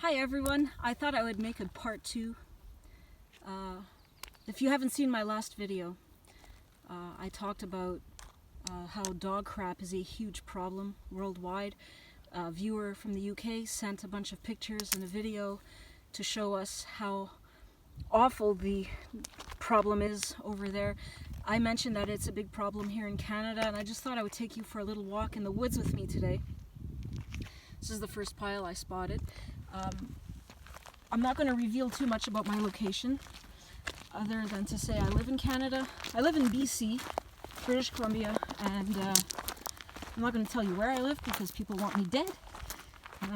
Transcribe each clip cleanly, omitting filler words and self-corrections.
Hi everyone, I thought I would make a part 2. If you haven't seen my last video, I talked about how dog crap is a huge problem worldwide. A viewer from the UK sent a bunch of pictures and a video to show us how awful the problem is over there. I mentioned that it's a big problem here in Canada, and I just thought I would take you for a little walk in the woods with me today. This is the first pile I spotted. I'm not going to reveal too much about my location, other than to say I live in Canada. I live in BC, British Columbia, and I'm not going to tell you where I live because people want me dead,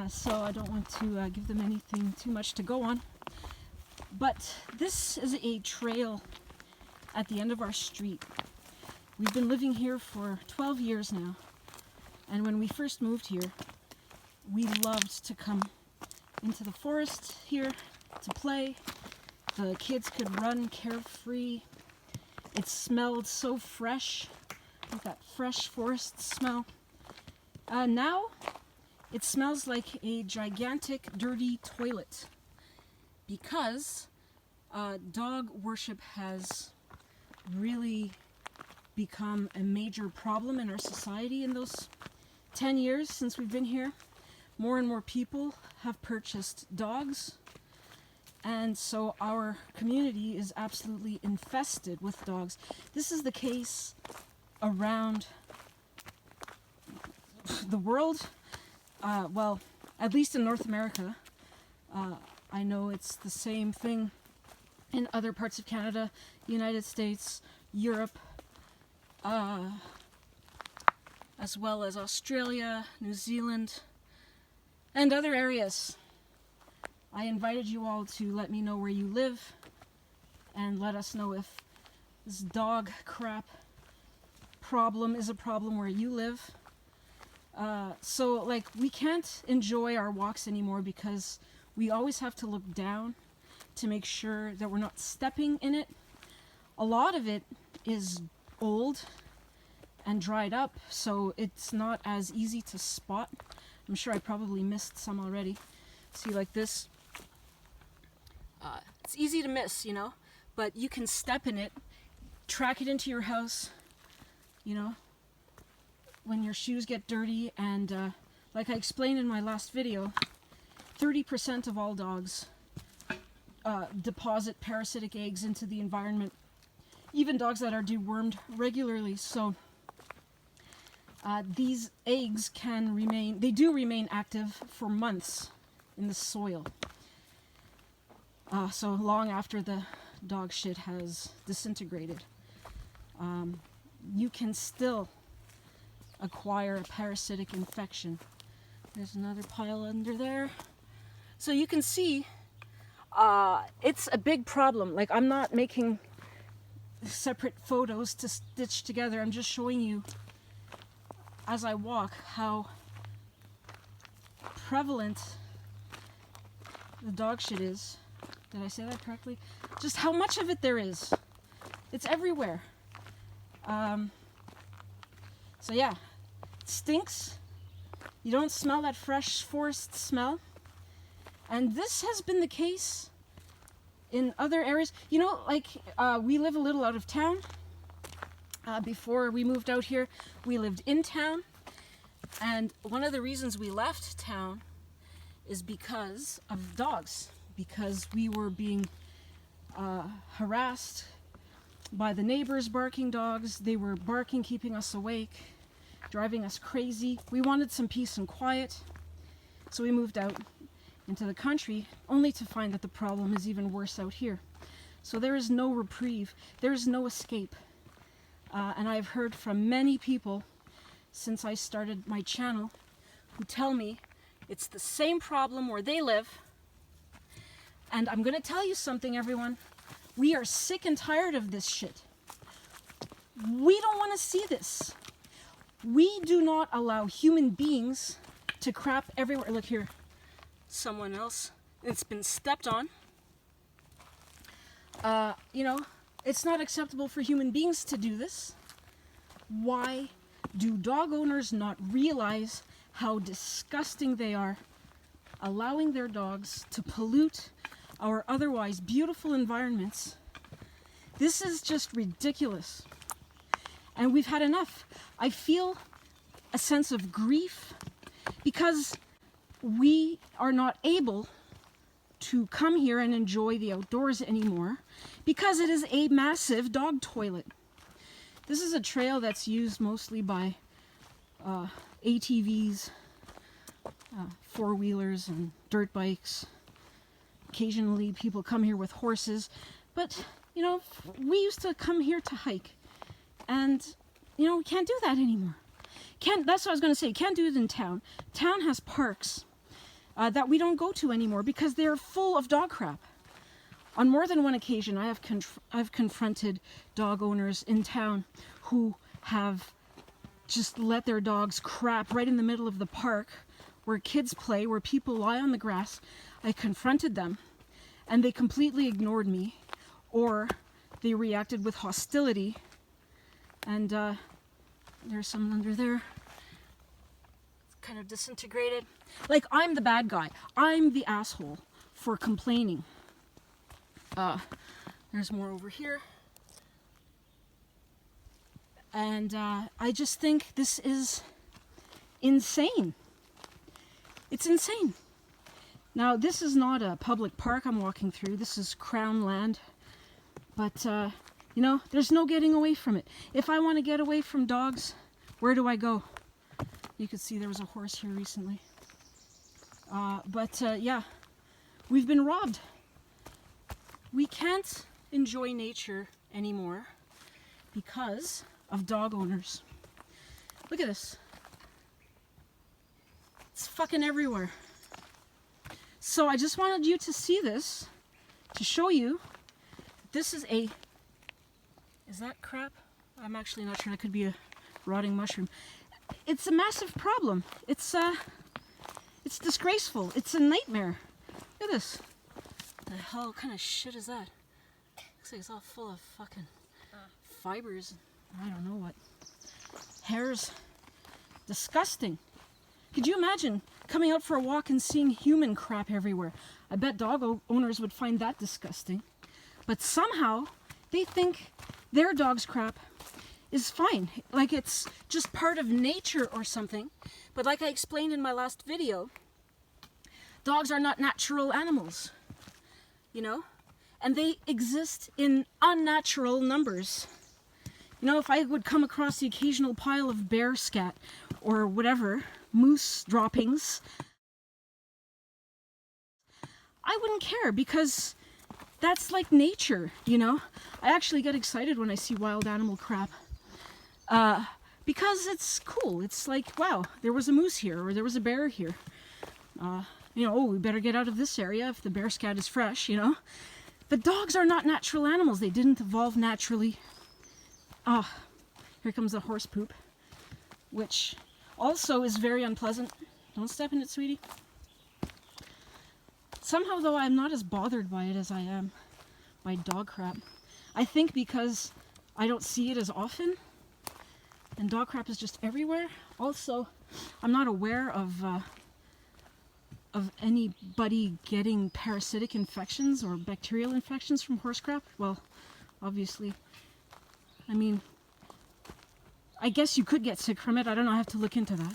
so I don't want to give them anything too much to go on. But this is a trail at the end of our street. We've been living here for 12 years now, and when we first moved here, we loved to come into the forest here to play. The kids could run carefree. It smelled so fresh, with that fresh forest smell. Now it smells like a gigantic dirty toilet because dog worship has really become a major problem in our society in those 10 years since we've been here. More and more people have purchased dogs, and so our community is absolutely infested with dogs. This is the case around the world, well, at least in North America. I know it's the same thing in other parts of Canada, United States, Europe, as well as Australia, New Zealand, and other areas. I invited you all to let me know where you live and let us know if this dog crap problem is a problem where you live. So like, we can't enjoy our walks anymore because we always have to look down to make sure that we're not stepping in it. A lot of it is old and dried up, so it's not as easy to spot. I'm sure I probably missed some already. See, like this, it's easy to miss, you know, but you can step in it, track it into your house, you know, when your shoes get dirty. And like I explained in my last video, 30% of all dogs deposit parasitic eggs into the environment, even dogs that are dewormed regularly. So these eggs can remain, they do remain active for months in the soil. So long after the dog shit has disintegrated. You can still acquire a parasitic infection. There's another pile under there. So you can see, it's a big problem. Like, I'm not making separate photos to stitch together. I'm just showing you as I walk how prevalent the dog shit is. Did I say that correctly? Just how much of it there is. It's everywhere. So yeah, it stinks. You don't smell that fresh forest smell. And this has been the case in other areas. You know, like, we live a little out of town. Before we moved out here, we lived in town, and one of the reasons we left town is because of dogs, because we were being harassed by the neighbors' barking dogs. They were barking, keeping us awake, driving us crazy. We wanted some peace and quiet, so we moved out into the country, only to find that the problem is even worse out here. So there is no reprieve, there is no escape. And I've heard from many people since I started my channel who tell me it's the same problem where they live. And I'm going to tell you something, everyone. We are sick and tired of this shit. We don't want to see this. We do not allow human beings to crap everywhere. Look here, someone else. It's been stepped on. You know, it's not acceptable for human beings to do this. Why do dog owners not realize how disgusting they are allowing their dogs to pollute our otherwise beautiful environments. This is just ridiculous. And we've had enough. I feel a sense of grief because we are not able to come here and enjoy the outdoors anymore because it is a massive dog toilet. This is a trail that's used mostly by ATVs, four-wheelers and dirt bikes. Occasionally people come here with horses, but you know, we used to come here to hike, and you know, we can't do that anymore. That's what I was going to say. Can't do it in town. Town has parks that we don't go to anymore because they're full of dog crap. On more than one occasion, I've confronted dog owners in town who have just let their dogs crap right in the middle of the park where kids play, where people lie on the grass. I confronted them and they completely ignored me, or they reacted with hostility. And there's some under there. It's kind of disintegrated. Like, I'm the bad guy. I'm the asshole for complaining. There's more over here. And I just think this is insane. It's insane. Now, this is not a public park I'm walking through. This is Crown land. But, you know, there's no getting away from it. If I want to get away from dogs, where do I go? You could see there was a horse here recently. Yeah, we've been robbed. We can't enjoy nature anymore because of dog owners. Look at this. It's fucking everywhere. So I just wanted you to see this, to show you this is a... Is that crap? I'm actually not sure. That could be a rotting mushroom. It's a massive problem. It's disgraceful. It's a nightmare. Look at this. The hell kind of shit is that? Looks like it's all full of fucking fibers. I don't know what. Hairs. Disgusting. Could you imagine coming out for a walk and seeing human crap everywhere? I bet dog owners would find that disgusting. But somehow they think their dog's crap is fine. Like it's just part of nature or something. But like I explained in my last video, dogs are not natural animals, you know? And they exist in unnatural numbers. You know, if I would come across the occasional pile of bear scat or whatever, moose droppings, I wouldn't care because that's like nature, you know? I actually get excited when I see wild animal crap because it's cool. It's like, wow, there was a moose here or there was a bear here. You know, oh, we better get out of this area if the bear scat is fresh, you know? But dogs are not natural animals. They didn't evolve naturally. Here comes the horse poop, which also is very unpleasant. Don't step in it, sweetie. Somehow, though, I'm not as bothered by it as I am by dog crap. I think because I don't see it as often, and dog crap is just everywhere. Also, I'm not aware of anybody getting parasitic infections or bacterial infections from horse crap. Well, obviously. I mean, I guess you could get sick from it. I don't know. I have to look into that.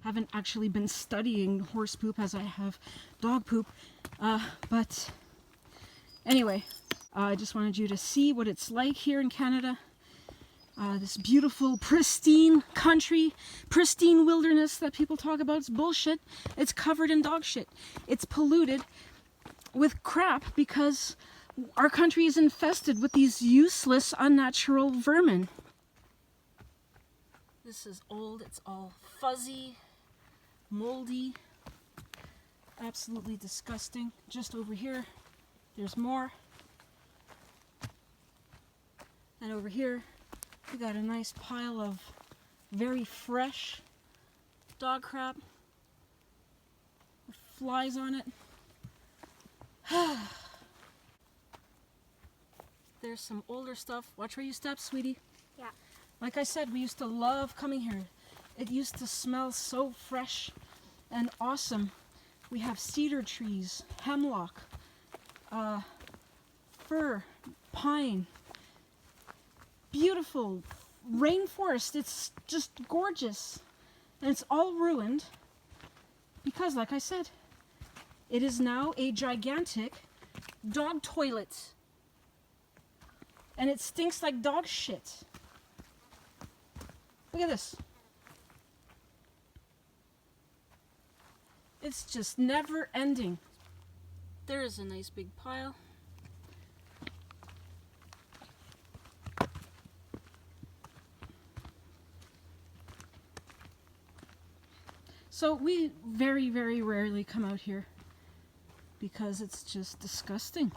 Haven't actually been studying horse poop as I have dog poop. But anyway, I just wanted you to see what it's like here in Canada. This beautiful, pristine country, pristine wilderness that people talk about. It's bullshit. It's covered in dog shit. It's polluted with crap because our country is infested with these useless, unnatural vermin. This is old. It's all fuzzy, moldy, absolutely disgusting. Just over here, there's more. And over here, we got a nice pile of very fresh dog crap with flies on it. there's some older stuff. Watch where you step, sweetie. Yeah. Like I said, we used to love coming here. It used to smell so fresh and awesome. We have cedar trees, hemlock, fir, pine, beautiful rainforest. It's just gorgeous. And it's all ruined because, like I said, it is now a gigantic dog toilet. And it stinks like dog shit. Look at this. It's just never ending. There is a nice big pile. So we very, very rarely come out here because it's just disgusting.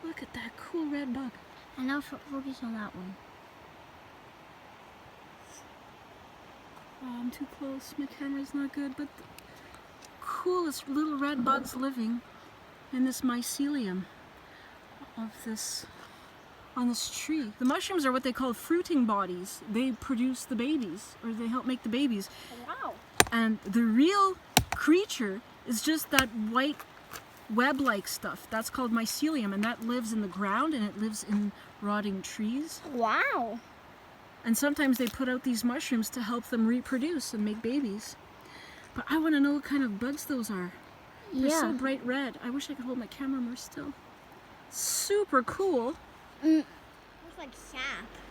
Look at that cool red bug. And now focus on that one. Oh, I'm too close. My camera's not good, but the coolest little red bugs living in this mycelium of this, on this tree. The mushrooms are what they call fruiting bodies. They produce the babies, or they help make the babies. Wow. And the real creature is just that white web-like stuff. That's called mycelium, and that lives in the ground, and it lives in rotting trees. Wow. And sometimes they put out these mushrooms to help them reproduce and make babies. But I want to know what kind of bugs those are. They're so bright red. I wish I could hold my camera more still. Super cool. Looks like sap.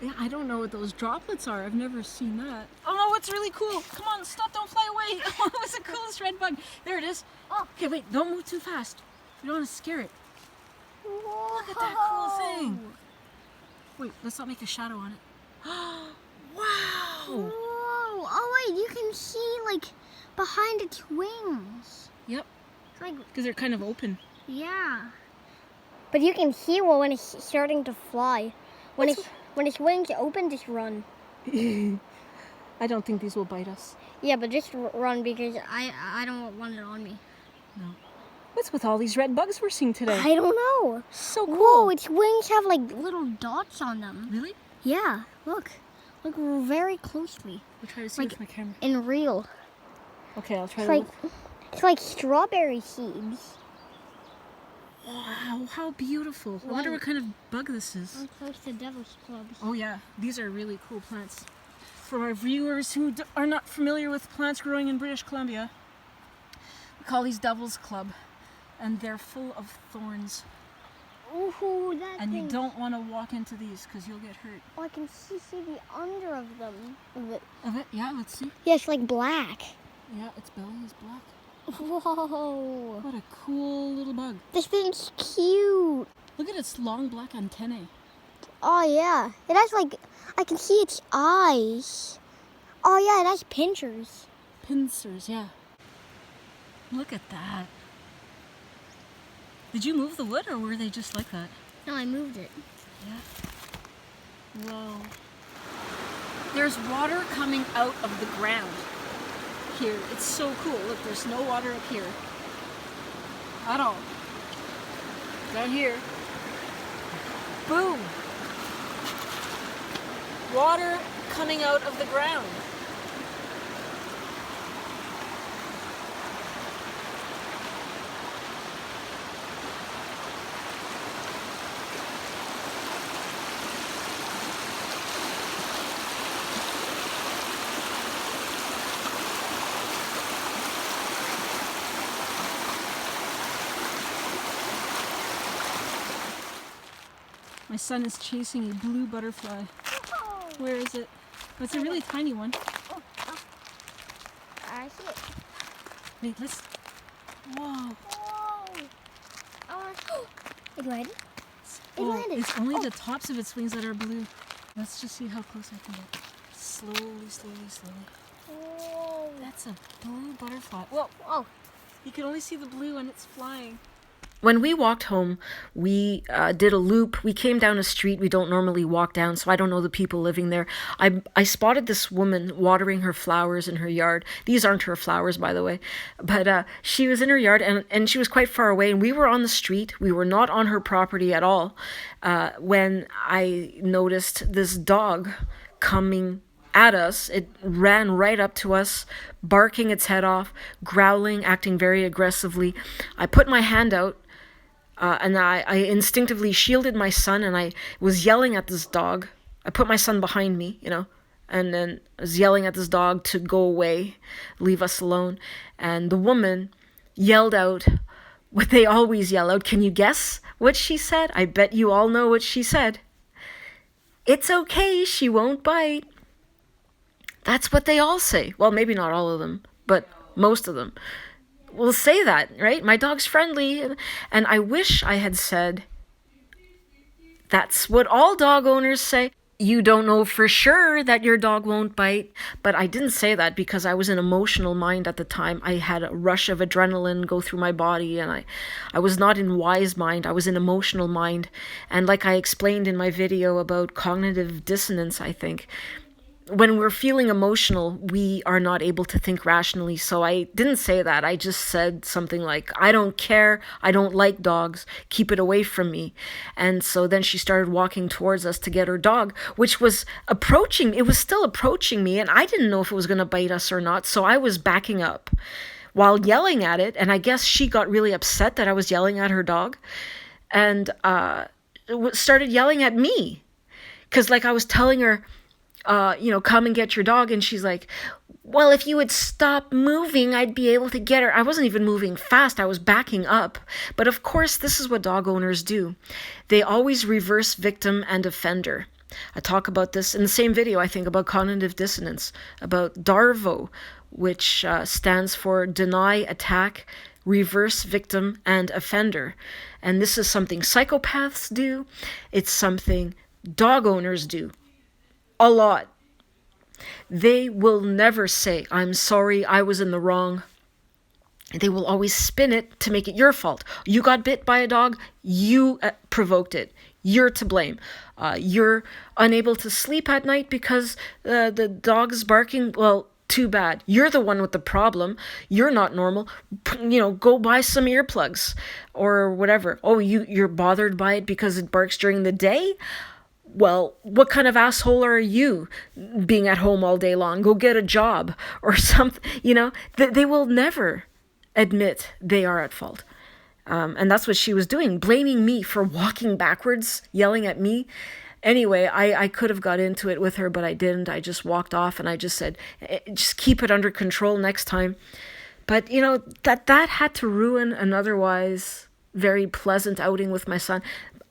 Yeah, I don't know what those droplets are. I've never seen that. Oh no, it's really cool. Come on, stop, don't fly away. Oh, it was the coolest red bug. There it is. Oh, okay, wait, don't move too fast. You don't want to scare it. Whoa. Look at that cool thing. Wait, let's not make a shadow on it. Wow! Whoa! Oh wait, you can see like behind its wings. Yep. It's like, because they're kind of open. yeah. But you can hear when it's starting to fly. When its wings open, just run. I don't think these will bite us. Yeah, but just run because I don't want it on me. No. What's with all these red bugs we're seeing today? I don't know. So cool. Whoa, its wings have like little dots on them. Really? Yeah, look. Look very closely. I'll try to see Like, with my camera. In real. Okay, I'll try It's to like, look. it's like strawberry seeds. Wow, how beautiful. I wonder what kind of bug this is. I'm close to devil's clubs. Oh yeah, these are really cool plants. For our viewers who are not familiar with plants growing in British Columbia, we call these devil's club, and they're full of thorns. Ooh, that And you thing. don't want to walk into these because you'll get hurt. Oh, I can see the under of them. Of it? Yeah, let's see. Yeah, it's like black. Yeah, its belly is black. Whoa. What a cool little bug. This thing's cute. Look at its long black antennae. Oh, yeah. It has like, I can see its eyes. Oh, yeah, it has pincers. Pincers, yeah. Look at that. Did you move the wood or were they just like that? No, I moved it. Yeah. Whoa. There's water coming out of the ground here. It's so cool. Look, there's no water up here at all. Down here. Boom. Water coming out of the ground. My son is chasing a blue butterfly. Whoa. Where is it? Oh, it's a really tiny one. Oh, I see it. Wait, let's... Whoa. Whoa. It landed? It Oh, landed. it's only the tops of its wings that are blue. Let's just see how close I can get. Slowly, slowly, slowly. Whoa. That's a blue butterfly. Whoa. Oh. You can only see the blue when it's flying. When we walked home, we did a loop. We came down a street we don't normally walk down, so I don't know the people living there. I spotted this woman watering her flowers in her yard. These aren't her flowers, by the way. But she was in her yard, and she was quite far away, and we were on the street. We were not on her property at all when I noticed this dog coming at us. It ran right up to us, barking its head off, growling, acting very aggressively. I put my hand out, and I instinctively shielded my son, and I was yelling at this dog. I put my son behind me, and then I was yelling at this dog to go away, leave us alone. And the woman yelled out what they always yell out. Can you guess what she said? I bet you all know what she said. It's okay, she won't bite. That's what they all say. Well, maybe not all of them, but most of them will say that, right? My dog's friendly. And I wish I had said, that's what all dog owners say. You don't know for sure that your dog won't bite. But I didn't say that because I was in emotional mind at the time. I had a rush of adrenaline go through my body, and I was not in wise mind. I was in emotional mind. And like I explained in my video about cognitive dissonance, I think, when we're feeling emotional, we are not able to think rationally. So I didn't say that. I just said something like, I don't care. I don't like dogs. Keep it away from me. And so then she started walking towards us to get her dog, which was approaching. It was still approaching me. And I didn't know if it was going to bite us or not. So I was backing up while yelling at it. And I guess she got really upset that I was yelling at her dog and started yelling at me. Because like I was telling her, come and get your dog. And she's like, well, if you would stop moving, I'd be able to get her. I wasn't even moving fast. I was backing up. But of course, this is what dog owners do. They always reverse victim and offender. I talk about this in the same video, I think, about cognitive dissonance, about DARVO, which stands for deny, attack, reverse victim, and offender. And this is something psychopaths do. It's something dog owners do. A lot. They will never say, I'm sorry, I was in the wrong. They will always spin it to make it your fault. You got bit by a dog, you provoked it. You're to blame. You're unable to sleep at night because the dog is barking. Well, too bad. You're the one with the problem. You're not normal. Go buy some earplugs or whatever. Oh, you're bothered by it because it barks during the day? Well, what kind of asshole are you being at home all day long? Go get a job or something. They will never admit they are at fault. And that's what she was doing, blaming me for walking backwards, yelling at me. Anyway, I could have got into it with her, but I didn't. I just walked off and I just said, just keep it under control next time. But, that had to ruin an otherwise very pleasant outing with my son.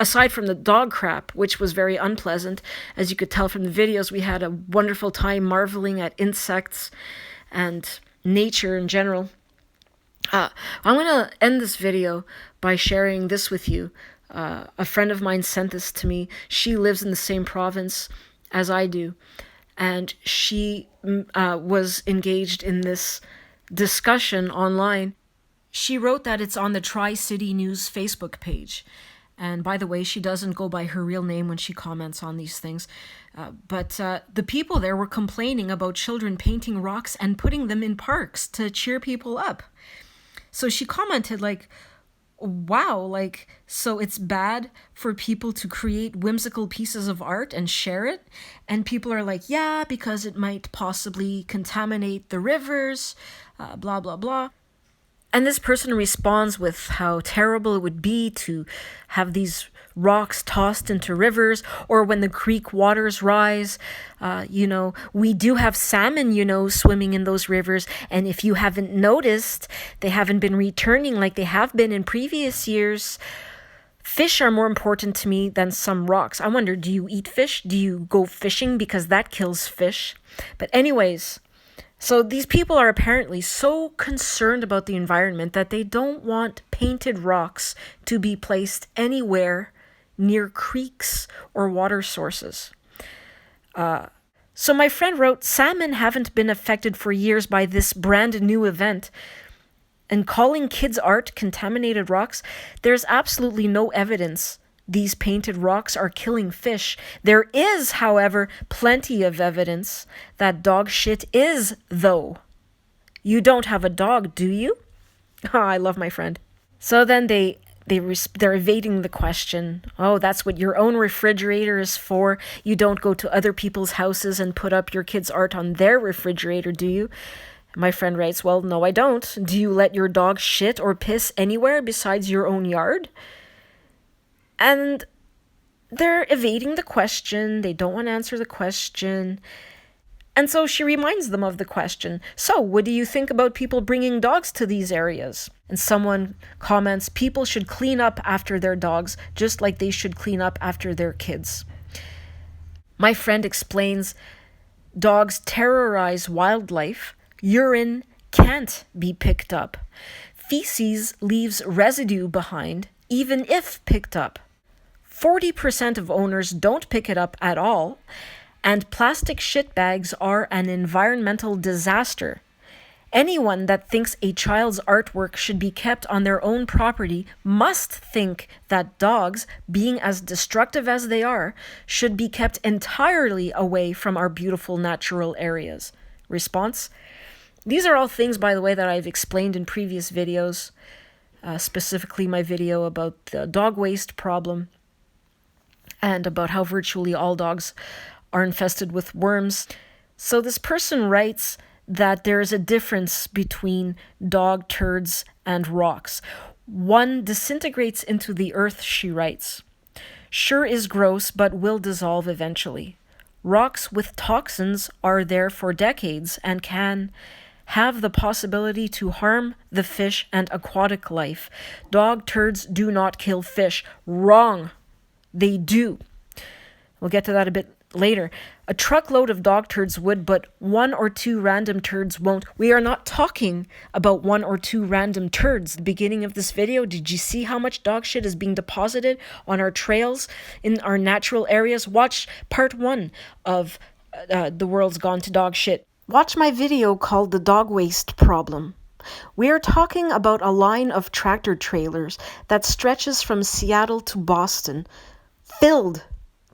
Aside from the dog crap, which was very unpleasant, as you could tell from the videos, we had a wonderful time marveling at insects and nature in general. I'm going to end this video by sharing this with you. A friend of mine sent this to me. She lives in the same province as I do, and she was engaged in this discussion online. She wrote that it's on the Tri-City News Facebook page. And by the way, she doesn't go by her real name when she comments on these things. But the people there were complaining about children painting rocks and putting them in parks to cheer people up. So she commented wow, so it's bad for people to create whimsical pieces of art and share it? And people are like, yeah, because it might possibly contaminate the rivers, blah, blah, blah. And this person responds with how terrible it would be to have these rocks tossed into rivers, or when the creek waters rise. We do have salmon, swimming in those rivers. And if you haven't noticed, they haven't been returning like they have been in previous years. Fish are more important to me than some rocks. I wonder, do you eat fish? Do you go fishing? Because that kills fish. But anyways, so these people are apparently so concerned about the environment that they don't want painted rocks to be placed anywhere near creeks or water sources. So my friend wrote, salmon haven't been affected for years by this brand new event. And calling kids' art contaminated rocks, there's absolutely no evidence these painted rocks are killing fish. There is, however, plenty of evidence that dog shit is, though. You don't have a dog, do you? Oh, I love my friend. So then they're evading the question. Oh, that's what your own refrigerator is for. You don't go to other people's houses and put up your kids' art on their refrigerator, do you? My friend writes, well, no, I don't. Do you let your dog shit or piss anywhere besides your own yard? And they're evading the question. They don't want to answer the question. And so she reminds them of the question. So, what do you think about people bringing dogs to these areas? And someone comments, people should clean up after their dogs, just like they should clean up after their kids. My friend explains, dogs terrorize wildlife. Urine can't be picked up. Feces leaves residue behind, even if picked up. 40% of owners don't pick it up at all, and plastic shit bags are an environmental disaster. Anyone that thinks a child's artwork should be kept on their own property must think that dogs, being as destructive as they are, should be kept entirely away from our beautiful natural areas. Response? These are all things, by the way, that I've explained in previous videos, specifically my video about the dog waste problem and about how virtually all dogs are infested with worms. So this person writes that there is a difference between dog turds and rocks. One disintegrates into the earth, she writes. Sure is gross, but will dissolve eventually. Rocks with toxins are there for decades and can have the possibility to harm the fish and aquatic life. Dog turds do not kill fish. Wrong. They do. We'll get to that a bit later. A truckload of dog turds would, but 1 or 2 random turds won't. We are not talking about 1 or 2 random turds. The beginning of this video, did you see how much dog shit is being deposited on our trails in our natural areas? Watch part 1 of The World's Gone to Dog Shit. Watch my video called The Dog Waste Problem. We are talking about a line of tractor trailers that stretches from Seattle to Boston, filled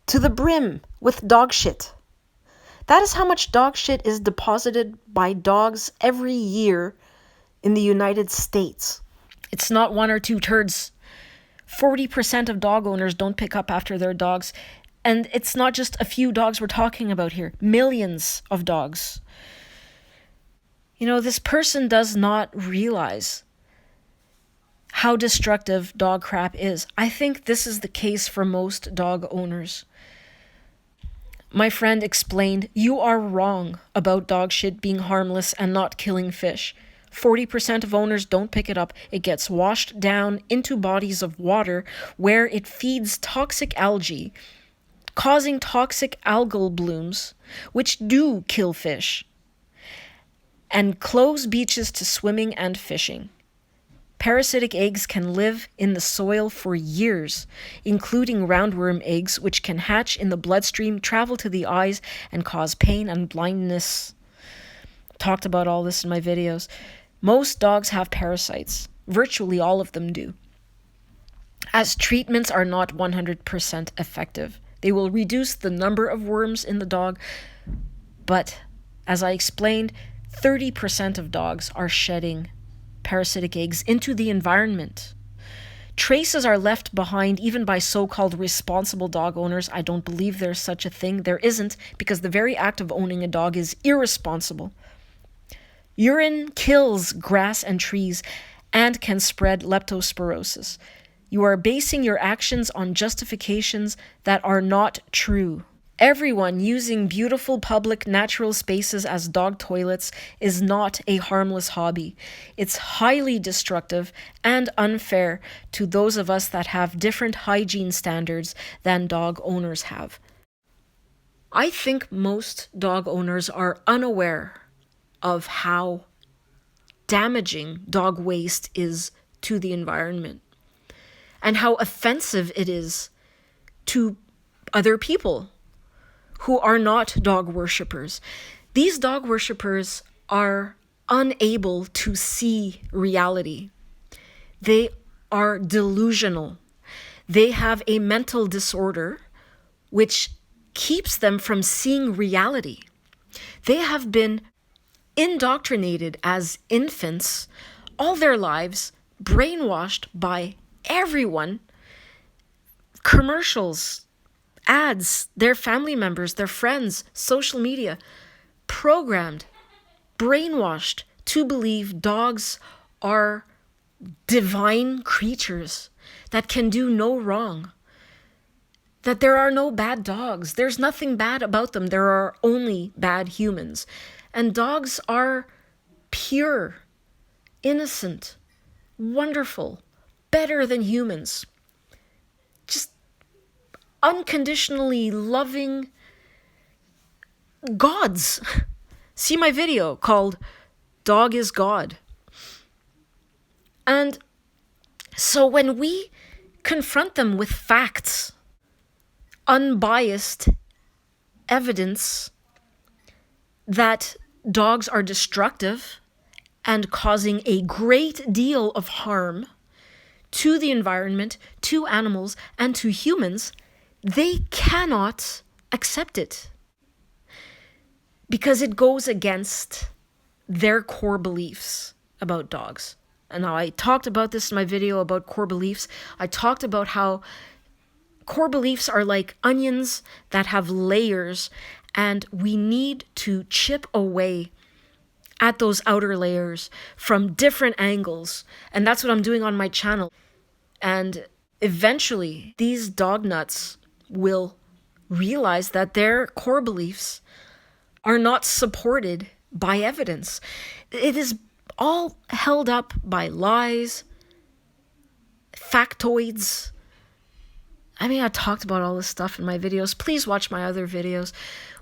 to the brim with dog shit. That is how much dog shit is deposited by dogs every year in the United States. It's not 1 or 2 turds. 40% of dog owners don't pick up after their dogs. And it's not just a few dogs we're talking about here. Millions of dogs. You know, this person does not realize how destructive dog crap is. I think this is the case for most dog owners. My friend explained, you are wrong about dog shit being harmless and not killing fish. 40% of owners don't pick it up. It gets washed down into bodies of water where it feeds toxic algae, causing toxic algal blooms, which do kill fish, and close beaches to swimming and fishing. Parasitic eggs can live in the soil for years, including roundworm eggs, which can hatch in the bloodstream, travel to the eyes, and cause pain and blindness. Talked about all this in my videos. Most dogs have parasites. Virtually all of them do. As treatments are not 100% effective. They will reduce the number of worms in the dog, but as I explained, 30% of dogs are shedding parasitic eggs into the environment. Traces are left behind even by so-called responsible dog owners. I don't believe there's such a thing. There isn't, because the very act of owning a dog is irresponsible. Urine kills grass and trees and can spread leptospirosis. You are basing your actions on justifications that are not true. Everyone using beautiful public natural spaces as dog toilets is not a harmless hobby. It's highly destructive and unfair to those of us that have different hygiene standards than dog owners have. I think most dog owners are unaware of how damaging dog waste is to the environment and how offensive it is to other people who are not dog worshippers. These dog worshippers are unable to see reality. They are delusional. They have a mental disorder which keeps them from seeing reality. They have been indoctrinated as infants all their lives, brainwashed by everyone, commercials, ads, their family members, their friends, social media, programmed, brainwashed to believe dogs are divine creatures that can do no wrong, that there are no bad dogs. There's nothing bad about them. There are only bad humans. And dogs are pure, innocent, wonderful, better than humans. Just unconditionally loving gods. See my video called Dog is God. And so when we confront them with facts, unbiased evidence that dogs are destructive and causing a great deal of harm to the environment, to animals, and to humans, they cannot accept it because it goes against their core beliefs about dogs. And now I talked about this in my video about core beliefs. I talked about how core beliefs are like onions that have layers, and we need to chip away at those outer layers from different angles. And that's what I'm doing on my channel. And eventually, these dog nuts will realize that their core beliefs are not supported by evidence. It is all held up by lies, factoids. I mean, I talked about all this stuff in my videos. Please watch my other videos.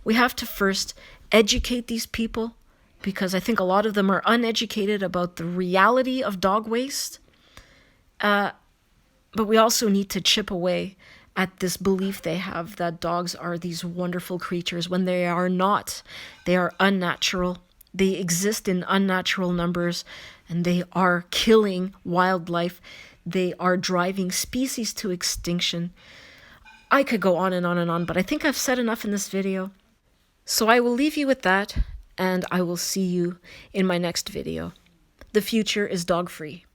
We have to first educate these people, because I think a lot of them are uneducated about the reality of dog waste. But we also need to chip away at this belief they have that dogs are these wonderful creatures when they are not. They are unnatural. They exist in unnatural numbers, and they are killing wildlife. They are driving species to extinction. I could go on and on and on, but I think I've said enough in this video. So I will leave you with that, and I will see you in my next video. The future is dog-free.